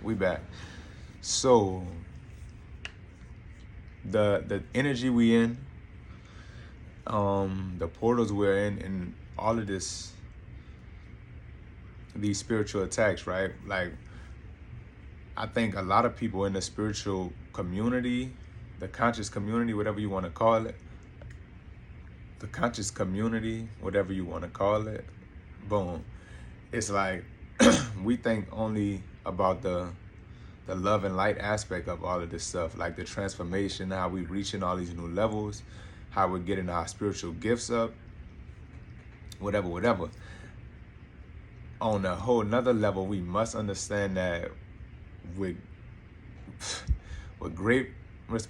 We back. So the energy we in, the portals we're in, and all of these spiritual attacks, right? Like, I think a lot of people in the spiritual community, the conscious community, whatever you want to call it, the conscious community, whatever you want to call it, boom. It's like we think only about the love and light aspect of all of this stuff, like the transformation, how we reaching all these new levels, how we're getting our spiritual gifts up, whatever. On a whole nother level, we must understand that with with great with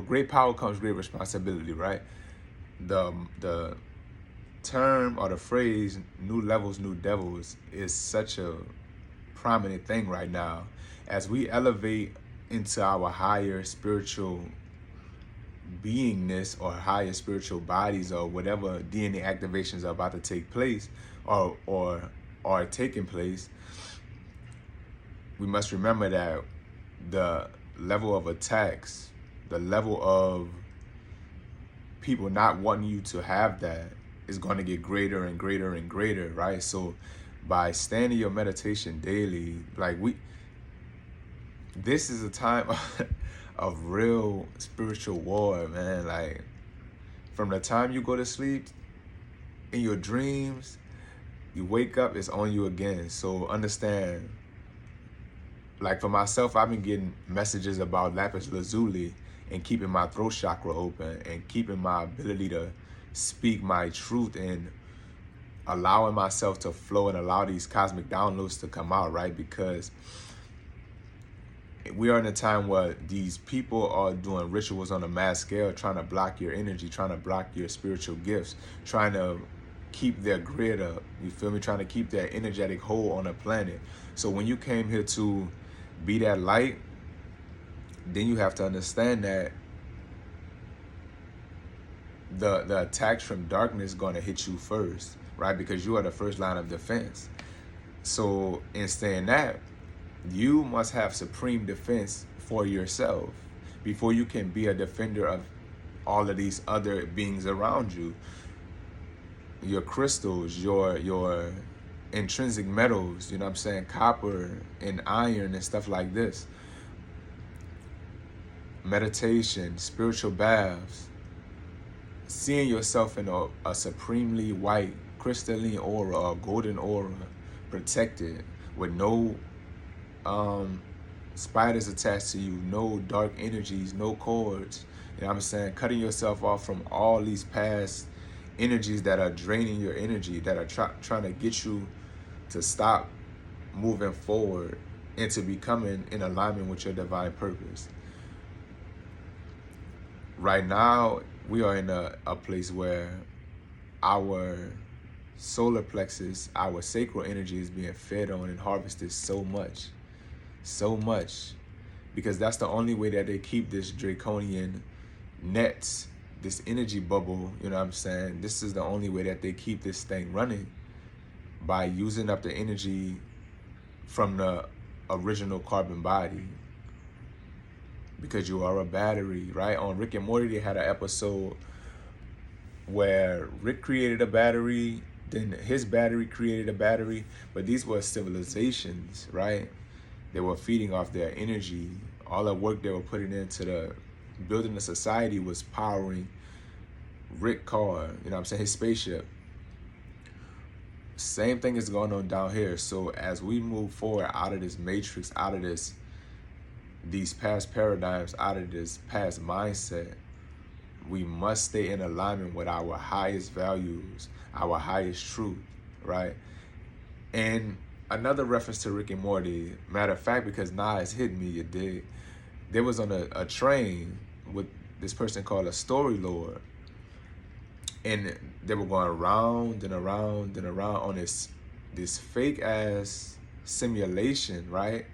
great power comes great responsibility, right? The term or the phrase "new levels, new devils" is such a prominent thing right now as we elevate into our higher spiritual beingness or higher spiritual bodies, or whatever DNA activations are about to take place or are taking place. We must remember that the level of attacks, the level of people not wanting you to have that is going to get greater and greater and greater, right? So by standing your meditation daily, like this is a time of real spiritual war, man. Like, from the time you go to sleep, in your dreams, you wake up, it's on you again. So understand, like for myself, I've been getting messages about lapis lazuli and keeping my throat chakra open and keeping my ability to speak my truth and allowing myself to flow and allow these cosmic downloads to come out, right? Because we are in a time where these people are doing rituals on a mass scale, trying to block your energy, trying to block your spiritual gifts, trying to keep their grid up, you feel me? Trying to keep their energetic hold on the planet. So when you came here to be that light, then you have to understand that the attacks from darkness going to hit you first, right? Because you are the first line of defense. So in saying that, you must have supreme defense for yourself before you can be a defender of all of these other beings around you. Your crystals, your intrinsic metals, you know what I'm saying, copper and iron and stuff like this. Meditation, spiritual baths, seeing yourself in a supremely white crystalline aura, a golden aura, protected with no spiders attached to you, no dark energies, no cords. You know what I'm saying? Cutting yourself off from all these past energies that are draining your energy, that are trying to get you to stop moving forward into becoming in alignment with your divine purpose. Right now, we are in a place where our solar plexus, our sacral energy is being fed on and harvested so much, because that's the only way that they keep this draconian nets, this energy bubble, you know what I'm saying? This is the only way that they keep this thing running, by using up the energy from the original carbon body. Because you are a battery, right? On Rick and Morty, they had an episode where Rick created a battery, then his battery created a battery, but these were civilizations, right? They were feeding off their energy. All the work they were putting into the building the society was powering Rick car, you know what I'm saying, his spaceship. Same thing is going on down here. So as we move forward out of this matrix, out of these past paradigms, out of this past mindset, we must stay in alignment with our highest values, our highest truth, right? And another reference to Rick and Morty, matter of fact, because Nas hit me, you dig? There was on a train with this person called a story lord, and they were going around and around and around on this fake ass simulation, right?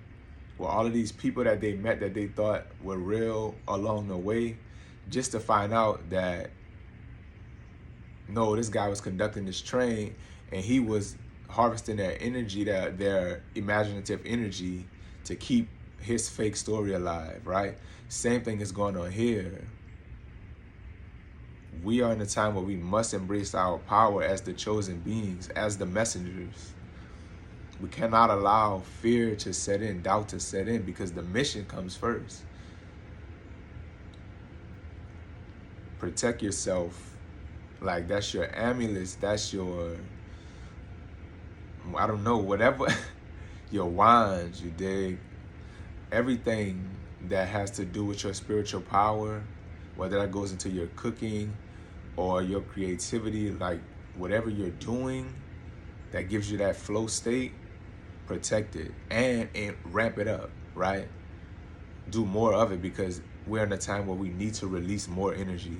Where all of these people that they met that they thought were real along the way, just to find out that no, this guy was conducting this train and he was harvesting their energy, their imaginative energy, to keep his fake story alive, right? Same thing is going on here. We are in a time where we must embrace our power as the chosen beings, as the messengers. We cannot allow fear to set in, doubt to set in, because the mission comes first. Protect yourself. Like, that's your amulets, that's your, I don't know, whatever, your wands, you dig? Everything that has to do with your spiritual power, whether that goes into your cooking or your creativity, like whatever you're doing that gives you that flow state, protect it and ramp it up, right? Do more of it, because we're in a time where we need to release more energy.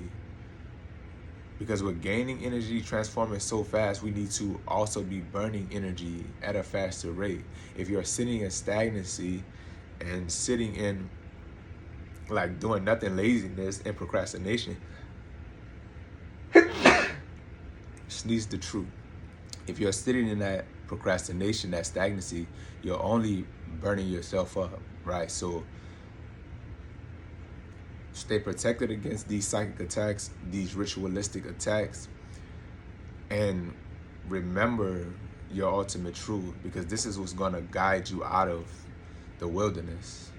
Because we're gaining energy, transforming so fast, we need to also be burning energy at a faster rate. If you're sitting in stagnancy and sitting in like doing nothing, laziness and procrastination, sneeze the truth. If you're sitting in that procrastination, that stagnancy, you're only burning yourself up, right? So stay protected against these psychic attacks, these ritualistic attacks, and remember your ultimate truth, because this is what's going to guide you out of the wilderness.